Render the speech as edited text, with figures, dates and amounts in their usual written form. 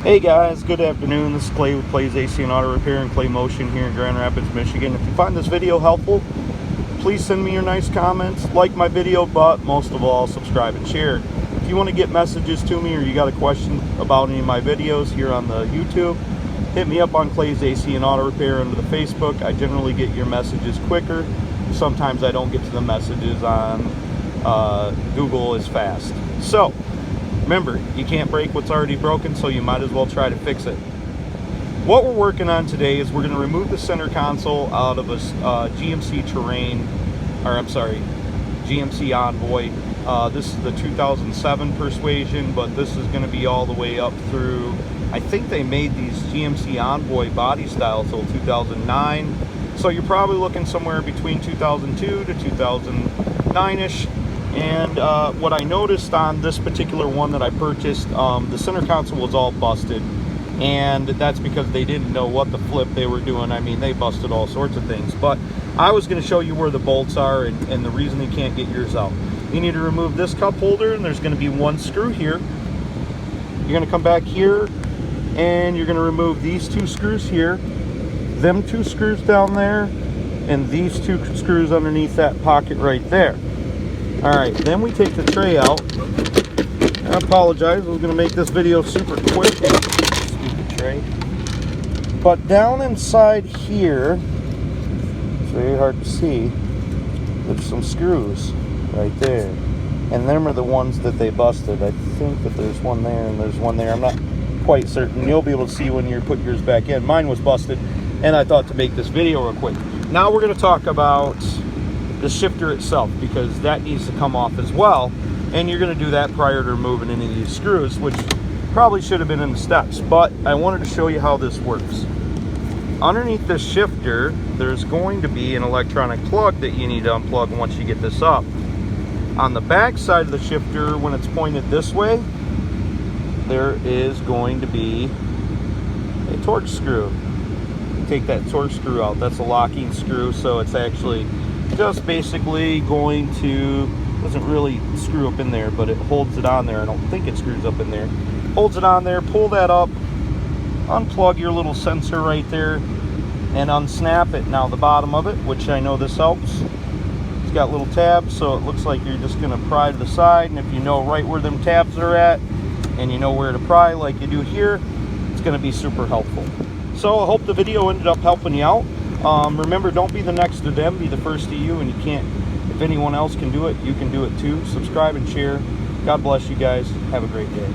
Hey guys, good afternoon. This is Clay with Clay's AC and Auto Repair and Clay Motion here in Grand Rapids, Michigan. If you find this video helpful, please send me your nice comments, like my video, but most of all, subscribe and share. If you want to get messages to me or you got a question about any of my videos here on the YouTube, hit me up on Clay's AC and Auto Repair under the Facebook. I generally get your messages quicker. Sometimes I don't get to the messages on Google as fast. So, remember, you can't break what's already broken, so you might as well try to fix it. What we're working on today is we're going to remove the center console out of a GMC Terrain, or I'm sorry, GMC Envoy. This is the 2007 Persuasion, but this is going to be all the way up through, I think they made these GMC Envoy body styles till 2009. So you're probably looking somewhere between 2002 to 2009-ish. And what I noticed on this particular one that I purchased, the center console was all busted, and that's because they didn't know what the flip they were doing. I mean, they busted all sorts of things, but I was going to show you where the bolts are and the reason you can't get yours out. You need to remove this cup holder, and there's going to be one screw here. You're going to come back here, and you're going to remove these two screws here, them two screws down there, and these two screws underneath that pocket right there. Alright, then we take the tray out. I apologize, I was going to make this video super quick. Stupid tray. But down inside here, it's very hard to see, there's some screws right there. And them are the ones that they busted. I think that there's one there and there's one there. I'm not quite certain. You'll be able to see when you put yours back in. Mine was busted, and I thought to make this video real quick. Now we're going to talk about the shifter itself, because that needs to come off as well, and you're going to do that prior to removing any of these screws, which probably should have been in the steps, but I wanted to show you how this works. Underneath this shifter, there's going to be an electronic plug that you need to unplug once you get this up. On the back side of the shifter, when it's pointed this way, there is going to be a torque screw. Take that torque screw out. That's a locking screw, so it's actually just basically going to, doesn't really screw up in there, but it holds it on there. I don't think it screws up in there. Holds it on there, pull that up, unplug your little sensor right there, and unsnap it. Now the bottom of it, which I know this helps, it's got little tabs, so it looks like you're just gonna pry to the side, and if you know right where them tabs are at, and you know where to pry like you do here, it's gonna be super helpful. So I hope the video ended up helping you out. Remember, don't be the next to them, be the first to you, and you can't, if anyone else can do it, you can do it too. Subscribe and share. God bless you guys. Have a great day.